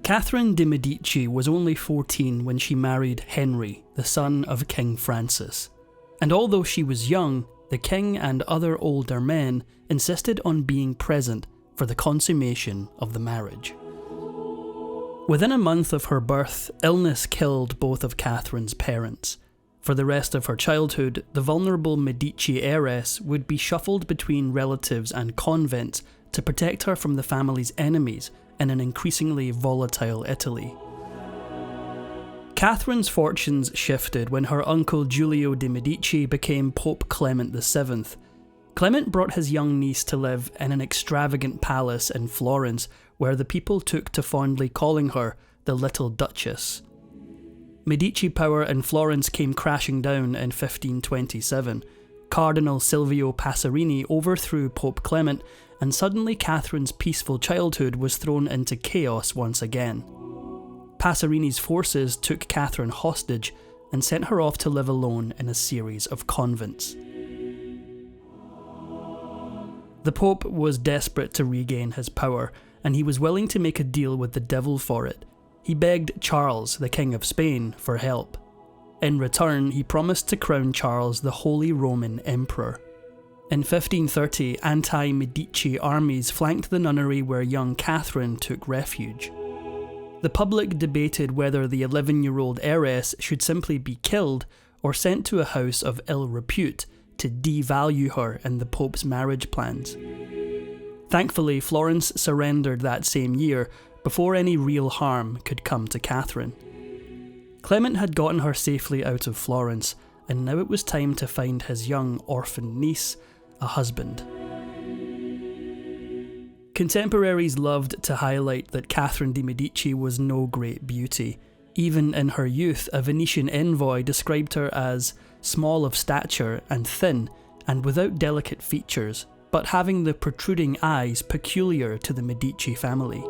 Catherine de' Medici was only 14 when she married Henry, the son of King Francis. And although she was young, the king and other older men insisted on being present for the consummation of the marriage. Within a month of her birth, illness killed both of Catherine's parents. For the rest of her childhood, the vulnerable Medici heiress would be shuffled between relatives and convents to protect her from the family's enemies in an increasingly volatile Italy. Catherine's fortunes shifted when her uncle Giulio de' Medici became Pope Clement VII. Clement brought his young niece to live in an extravagant palace in Florence, where the people took to fondly calling her the Little Duchess. Medici power in Florence came crashing down in 1527. Cardinal Silvio Passerini overthrew Pope Clement, and suddenly Catherine's peaceful childhood was thrown into chaos once again. Passerini's forces took Catherine hostage and sent her off to live alone in a series of convents. The Pope was desperate to regain his power, and he was willing to make a deal with the devil for it. He begged Charles, the King of Spain, for help. In return, he promised to crown Charles the Holy Roman Emperor. In 1530, anti-Medici armies flanked the nunnery where young Catherine took refuge. The public debated whether the 11-year-old heiress should simply be killed or sent to a house of ill repute to devalue her in the Pope's marriage plans. Thankfully, Florence surrendered that same year before any real harm could come to Catherine. Clement had gotten her safely out of Florence, and now it was time to find his young orphan niece a husband. Contemporaries loved to highlight that Catherine de' Medici was no great beauty. Even in her youth, a Venetian envoy described her as small of stature and thin, and without delicate features, but having the protruding eyes peculiar to the Medici family.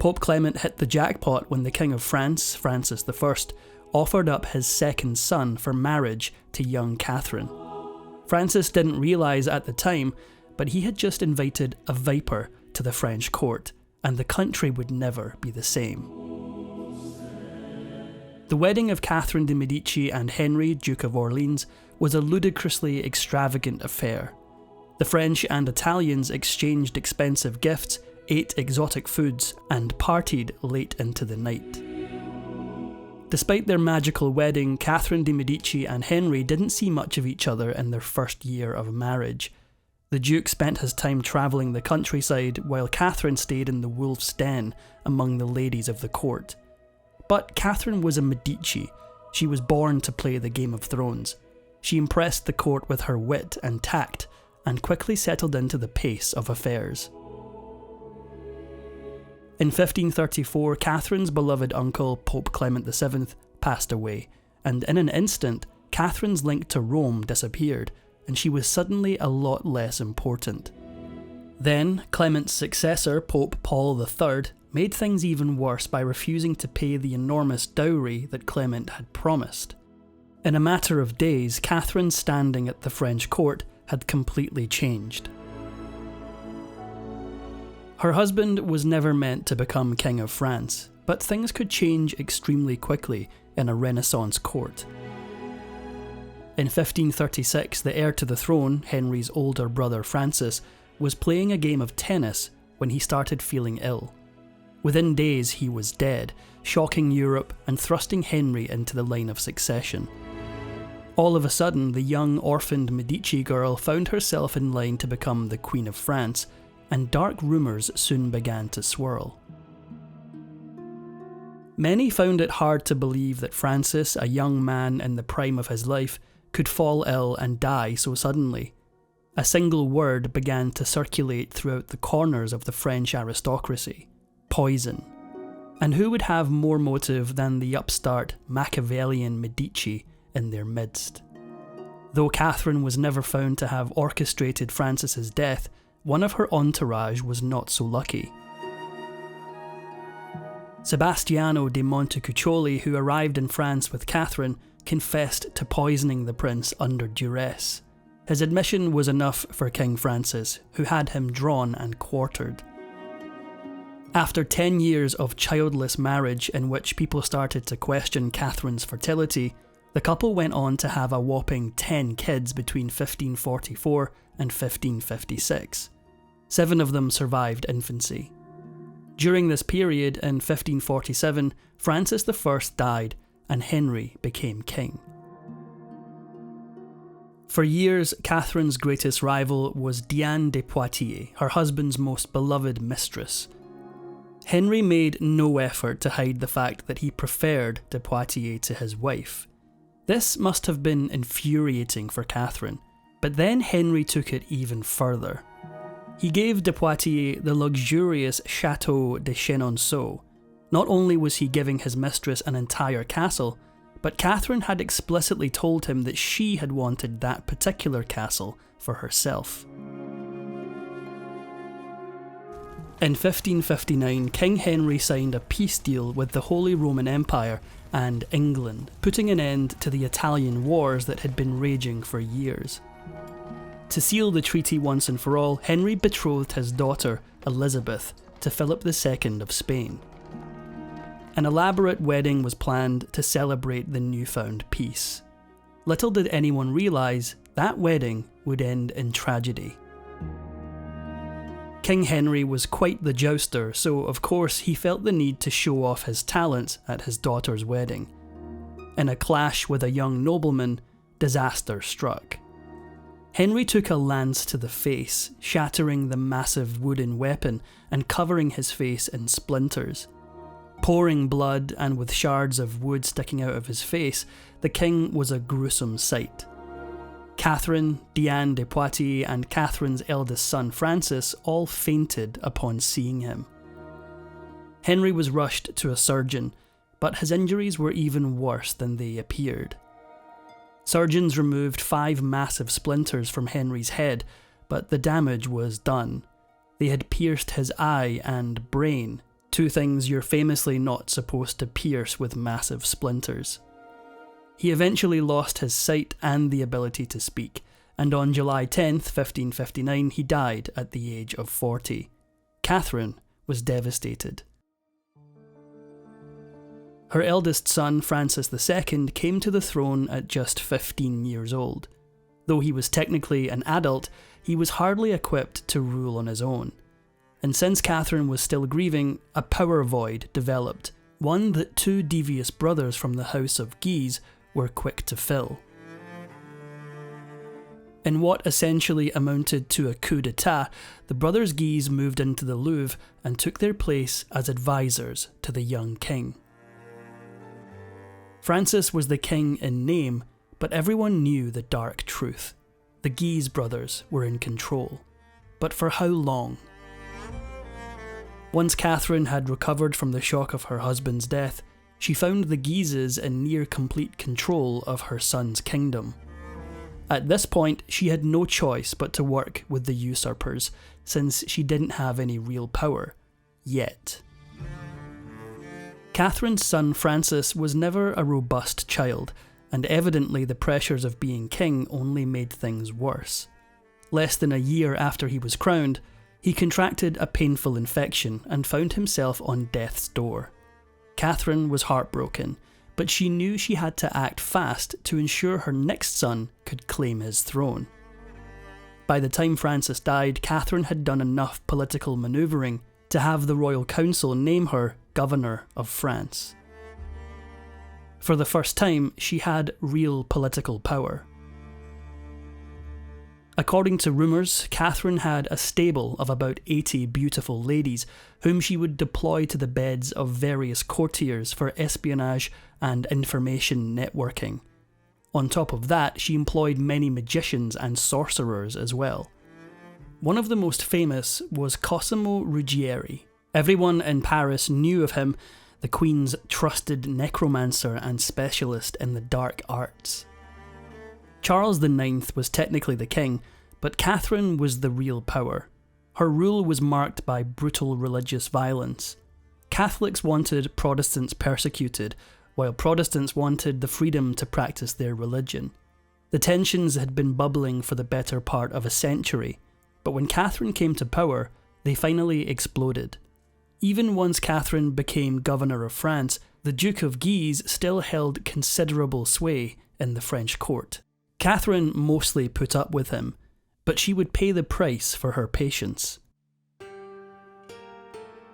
Pope Clement hit the jackpot when the King of France, Francis I, offered up his second son for marriage to young Catherine. Francis didn't realise at the time, but he had just invited a viper to the French court, and the country would never be the same. The wedding of Catherine de' Medici and Henry, Duke of Orleans, was a ludicrously extravagant affair. The French and Italians exchanged expensive gifts, ate exotic foods, and partied late into the night. Despite their magical wedding, Catherine de' Medici and Henry didn't see much of each other in their first year of marriage. The Duke spent his time travelling the countryside, while Catherine stayed in the wolf's den among the ladies of the court. But Catherine was a Medici. She was born to play the Game of Thrones. She impressed the court with her wit and tact, and quickly settled into the pace of affairs. In 1534, Catherine's beloved uncle, Pope Clement VII, passed away, and in an instant, Catherine's link to Rome disappeared, and she was suddenly a lot less important. Then, Clement's successor, Pope Paul III, made things even worse by refusing to pay the enormous dowry that Clement had promised. In a matter of days, Catherine's standing at the French court had completely changed. Her husband was never meant to become King of France, but things could change extremely quickly in a Renaissance court. In 1536, the heir to the throne, Henry's older brother Francis, was playing a game of tennis when he started feeling ill. Within days, he was dead, shocking Europe and thrusting Henry into the line of succession. All of a sudden, the young orphaned Medici girl found herself in line to become the Queen of France, and dark rumours soon began to swirl. Many found it hard to believe that Francis, a young man in the prime of his life, could fall ill and die so suddenly. A single word began to circulate throughout the corners of the French aristocracy: poison. And who would have more motive than the upstart Machiavellian Medici in their midst? Though Catherine was never found to have orchestrated Francis's death, one of her entourage was not so lucky. Sebastiano de Montecuccoli, who arrived in France with Catherine, confessed to poisoning the prince under duress. His admission was enough for King Francis, who had him drawn and quartered. After 10 years of childless marriage in which people started to question Catherine's fertility, the couple went on to have a whopping 10 kids between 1544 and 1556. 7 of them survived infancy. During this period, in 1547, Francis I died and Henry became king. For years, Catherine's greatest rival was Diane de Poitiers, her husband's most beloved mistress. Henry made no effort to hide the fact that he preferred de Poitiers to his wife. This must have been infuriating for Catherine, but then Henry took it even further. He gave de Poitiers the luxurious Château de Chenonceau. Not only was he giving his mistress an entire castle, but Catherine had explicitly told him that she had wanted that particular castle for herself. In 1559, King Henry signed a peace deal with the Holy Roman Empire and England, putting an end to the Italian wars that had been raging for years. To seal the treaty once and for all, Henry betrothed his daughter, Elizabeth, to Philip II of Spain. An elaborate wedding was planned to celebrate the newfound peace. Little did anyone realise that wedding would end in tragedy. King Henry was quite the jouster, so of course he felt the need to show off his talents at his daughter's wedding. In a clash with a young nobleman, disaster struck. Henry took a lance to the face, shattering the massive wooden weapon and covering his face in splinters. Pouring blood and with shards of wood sticking out of his face, the king was a gruesome sight. Catherine, Diane de Poitiers, and Catherine's eldest son Francis all fainted upon seeing him. Henry was rushed to a surgeon, but his injuries were even worse than they appeared. Surgeons removed 5 massive splinters from Henry's head, but the damage was done. They had pierced his eye and brain, 2 things you're famously not supposed to pierce with massive splinters. He eventually lost his sight and the ability to speak, and on July 10th, 1559, he died at the age of 40. Catherine was devastated. Her eldest son, Francis II, came to the throne at just 15 years old. Though he was technically an adult, he was hardly equipped to rule on his own. And since Catherine was still grieving, a power void developed, one that 2 devious brothers from the House of Guise were quick to fill. In what essentially amounted to a coup d'etat, the brothers Guise moved into the Louvre and took their place as advisors to the young king. Francis was the king in name, but everyone knew the dark truth. The Guise brothers were in control. But for how long? Once Catherine had recovered from the shock of her husband's death, she found the Guises in near complete control of her son's kingdom. At this point, she had no choice but to work with the usurpers, since she didn't have any real power. Yet. Catherine's son Francis was never a robust child, and evidently the pressures of being king only made things worse. Less than a year after he was crowned, he contracted a painful infection and found himself on death's door. Catherine was heartbroken, but she knew she had to act fast to ensure her next son could claim his throne. By the time Francis died, Catherine had done enough political manoeuvring to have the royal council name her Governor of France. For the first time, she had real political power. According to rumours, Catherine had a stable of about 80 beautiful ladies, whom she would deploy to the beds of various courtiers for espionage and information networking. On top of that, she employed many magicians and sorcerers as well. One of the most famous was Cosimo Ruggieri. Everyone in Paris knew of him, the Queen's trusted necromancer and specialist in the dark arts. Charles IX was technically the king, but Catherine was the real power. Her rule was marked by brutal religious violence. Catholics wanted Protestants persecuted, while Protestants wanted the freedom to practice their religion. The tensions had been bubbling for the better part of a century, but when Catherine came to power, they finally exploded. Even once Catherine became governor of France, the Duke of Guise still held considerable sway in the French court. Catherine mostly put up with him, but she would pay the price for her patience.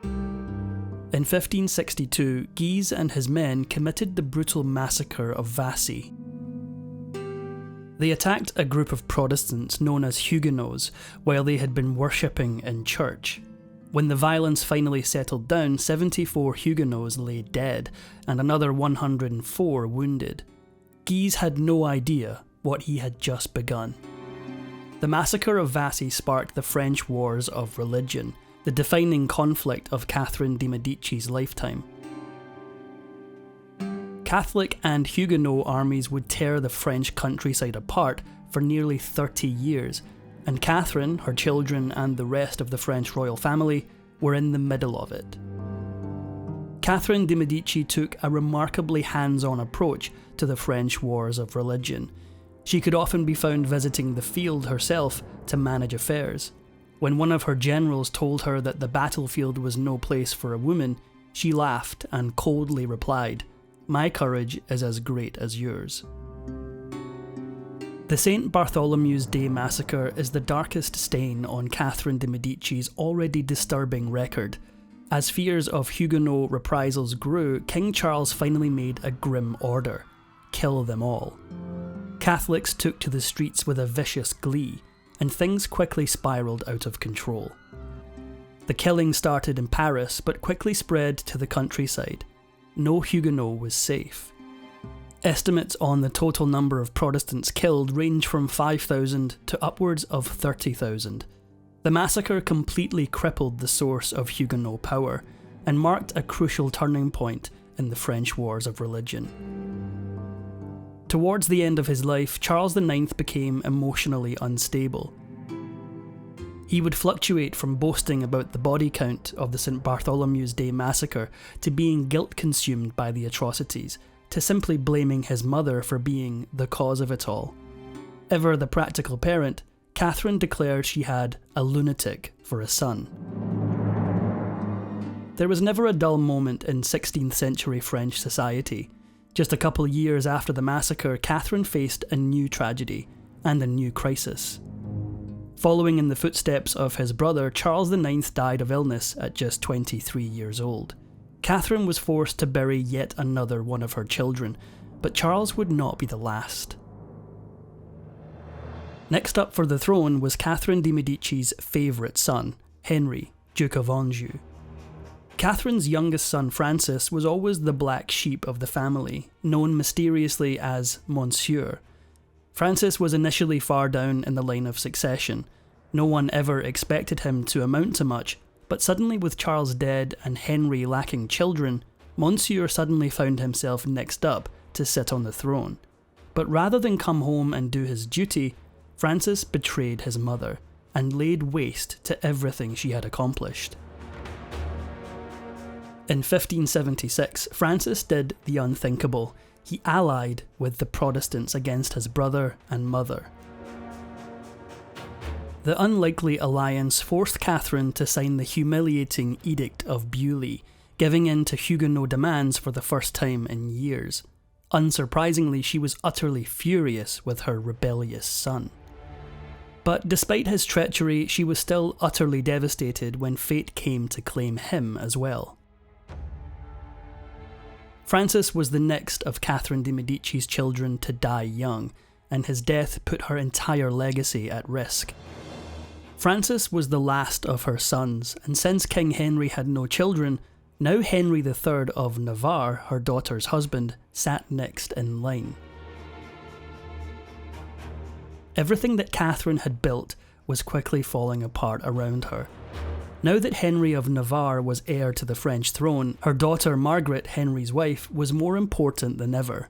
In 1562, Guise and his men committed the brutal massacre of Vassy. They attacked a group of Protestants known as Huguenots while they had been worshipping in church. When the violence finally settled down, 74 Huguenots lay dead and another 104 wounded. Guise had no idea what he had just begun. The massacre of Vassy sparked the French Wars of Religion, the defining conflict of Catherine de' Medici's lifetime. Catholic and Huguenot armies would tear the French countryside apart for nearly 30 years, and Catherine, her children, and the rest of the French royal family were in the middle of it. Catherine de' Medici took a remarkably hands-on approach to the French Wars of Religion. She could often be found visiting the field herself to manage affairs. When one of her generals told her that the battlefield was no place for a woman, she laughed and coldly replied, "My courage is as great as yours." The St. Bartholomew's Day massacre is the darkest stain on Catherine de' Medici's already disturbing record. As fears of Huguenot reprisals grew, King Charles finally made a grim order: kill them all. Catholics took to the streets with a vicious glee, and things quickly spiralled out of control. The killing started in Paris, but quickly spread to the countryside. No Huguenot was safe. Estimates on the total number of Protestants killed range from 5,000 to upwards of 30,000. The massacre completely crippled the source of Huguenot power, and marked a crucial turning point in the French Wars of Religion. Towards the end of his life, Charles IX became emotionally unstable. He would fluctuate from boasting about the body count of the St. Bartholomew's Day massacre to being guilt-consumed by the atrocities, to simply blaming his mother for being the cause of it all. Ever the practical parent, Catherine declared she had a lunatic for a son. There was never a dull moment in 16th century French society. Just a couple years after the massacre, Catherine faced a new tragedy and a new crisis. Following in the footsteps of his brother, Charles IX died of illness at just 23 years old. Catherine was forced to bury yet another one of her children, but Charles would not be the last. Next up for the throne was Catherine de' Medici's favourite son, Henry, Duke of Anjou. Catherine's youngest son Francis was always the black sheep of the family, known mysteriously as Monsieur. Francis was initially far down in the line of succession. No one ever expected him to amount to much, but suddenly with Charles dead and Henry lacking children, Monsieur suddenly found himself next up to sit on the throne. But rather than come home and do his duty, Francis betrayed his mother and laid waste to everything she had accomplished. In 1576, Francis did the unthinkable. He allied with the Protestants against his brother and mother. The unlikely alliance forced Catherine to sign the humiliating Edict of Beaulieu, giving in to Huguenot demands for the first time in years. Unsurprisingly, she was utterly furious with her rebellious son. But despite his treachery, she was still utterly devastated when fate came to claim him as well. Francis was the next of Catherine de' Medici's children to die young, and his death put her entire legacy at risk. Francis was the last of her sons, and since King Henry had no children, now Henry III of Navarre, her daughter's husband, sat next in line. Everything that Catherine had built was quickly falling apart around her. Now that Henry of Navarre was heir to the French throne, her daughter Margaret, Henry's wife, was more important than ever.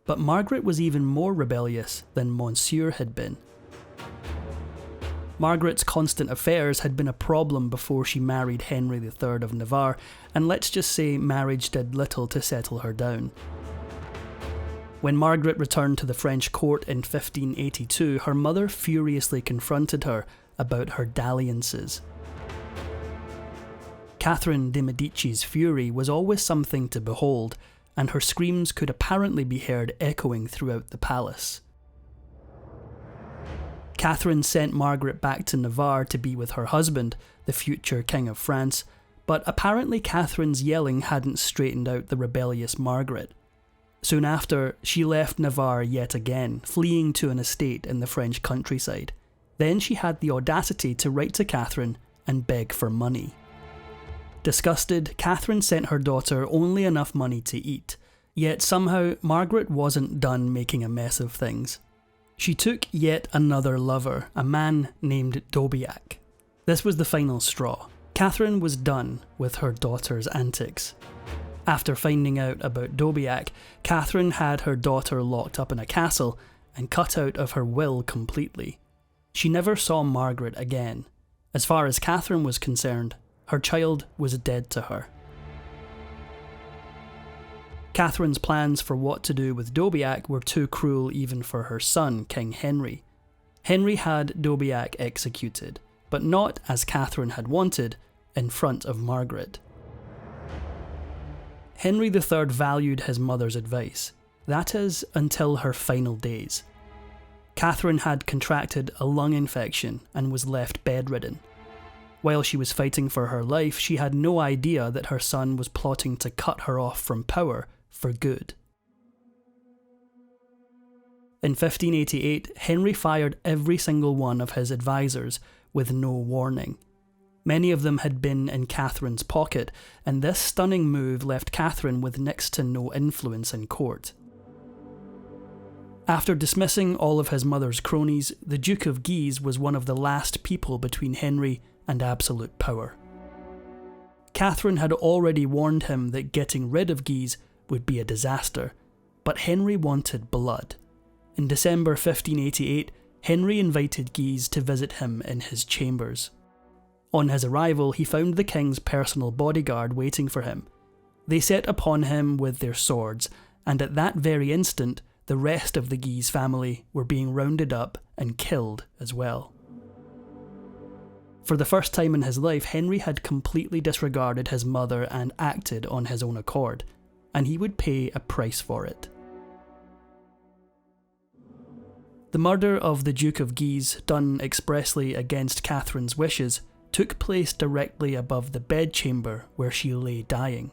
But Margaret was even more rebellious than Monsieur had been. Margaret's constant affairs had been a problem before she married Henry III of Navarre, and let's just say marriage did little to settle her down. When Margaret returned to the French court in 1582, her mother furiously confronted her about her dalliances. Catherine de' Medici's fury was always something to behold, and her screams could apparently be heard echoing throughout the palace. Catherine sent Margaret back to Navarre to be with her husband, the future King of France, but apparently Catherine's yelling hadn't straightened out the rebellious Margaret. Soon after, she left Navarre yet again, fleeing to an estate in the French countryside. Then she had the audacity to write to Catherine and beg for money. Disgusted, Catherine sent her daughter only enough money to eat, yet somehow Margaret wasn't done making a mess of things. She took yet another lover, a man named D'Aubiac. This was the final straw. Catherine was done with her daughter's antics. After finding out about D'Aubiac, Catherine had her daughter locked up in a castle and cut out of her will completely. She never saw Margaret again. As far as Catherine was concerned, her child was dead to her. Catherine's plans for what to do with D'Aubiac were too cruel even for her son, King Henry. Henry had D'Aubiac executed, but not, as Catherine had wanted, in front of Margaret. Henry III valued his mother's advice, that is, until her final days. Catherine had contracted a lung infection and was left bedridden. While she was fighting for her life, she had no idea that her son was plotting to cut her off from power for good. In 1588, Henry fired every single one of his advisors with no warning. Many of them had been in Catherine's pocket, and this stunning move left Catherine with next to no influence in court. After dismissing all of his mother's cronies, the Duke of Guise was one of the last people between Henry and absolute power. Catherine had already warned him that getting rid of Guise would be a disaster, but Henry wanted blood. In December 1588, Henry invited Guise to visit him in his chambers. On his arrival, he found the king's personal bodyguard waiting for him. They set upon him with their swords, and at that very instant, the rest of the Guise family were being rounded up and killed as well. For the first time in his life, Henry had completely disregarded his mother and acted on his own accord, and he would pay a price for it. The murder of the Duke of Guise, done expressly against Catherine's wishes, took place directly above the bedchamber where she lay dying.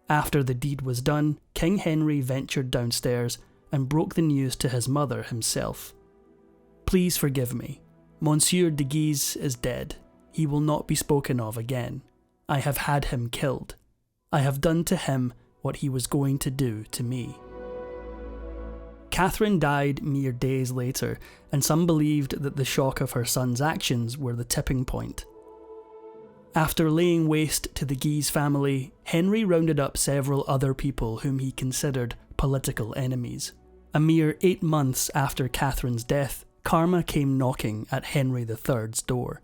After the deed was done, King Henry ventured downstairs and broke the news to his mother himself. "Please forgive me. Monsieur de Guise is dead. He will not be spoken of again. I have had him killed. I have done to him what he was going to do to me." Catherine died mere days later, and some believed that the shock of her son's actions were the tipping point. After laying waste to the Guise family, Henry rounded up several other people whom he considered political enemies. A mere 8 months after Catherine's death, karma came knocking at Henry III's door.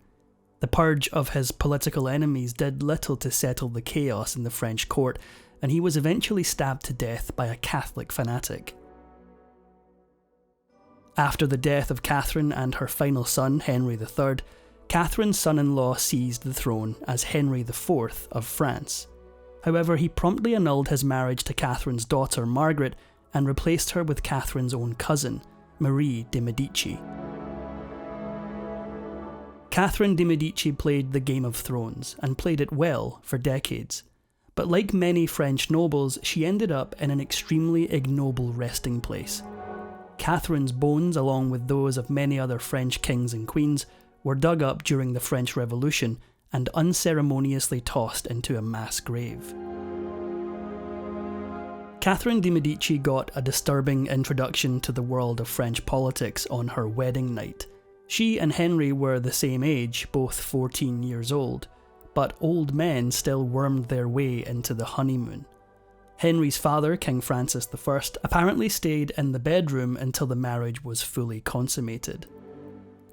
The purge of his political enemies did little to settle the chaos in the French court, and he was eventually stabbed to death by a Catholic fanatic. After the death of Catherine and her final son, Henry III, Catherine's son-in-law seized the throne as Henry IV of France. However, he promptly annulled his marriage to Catherine's daughter Margaret and replaced her with Catherine's own cousin, Marie de' Medici. Catherine de' Medici played the Game of Thrones, and played it well for decades. But like many French nobles, she ended up in an extremely ignoble resting place. Catherine's bones, along with those of many other French kings and queens, were dug up during the French Revolution and unceremoniously tossed into a mass grave. Catherine de' Medici got a disturbing introduction to the world of French politics on her wedding night. She and Henry were the same age, both 14 years old, but old men still wormed their way into the honeymoon. Henry's father, King Francis I, apparently stayed in the bedroom until the marriage was fully consummated.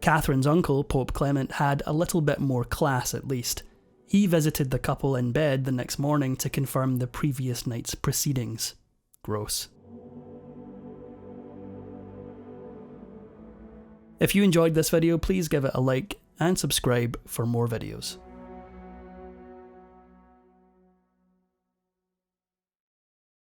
Catherine's uncle, Pope Clement, had a little bit more class at least. He visited the couple in bed the next morning to confirm the previous night's proceedings. Gross. If you enjoyed this video, please give it a like and subscribe for more videos.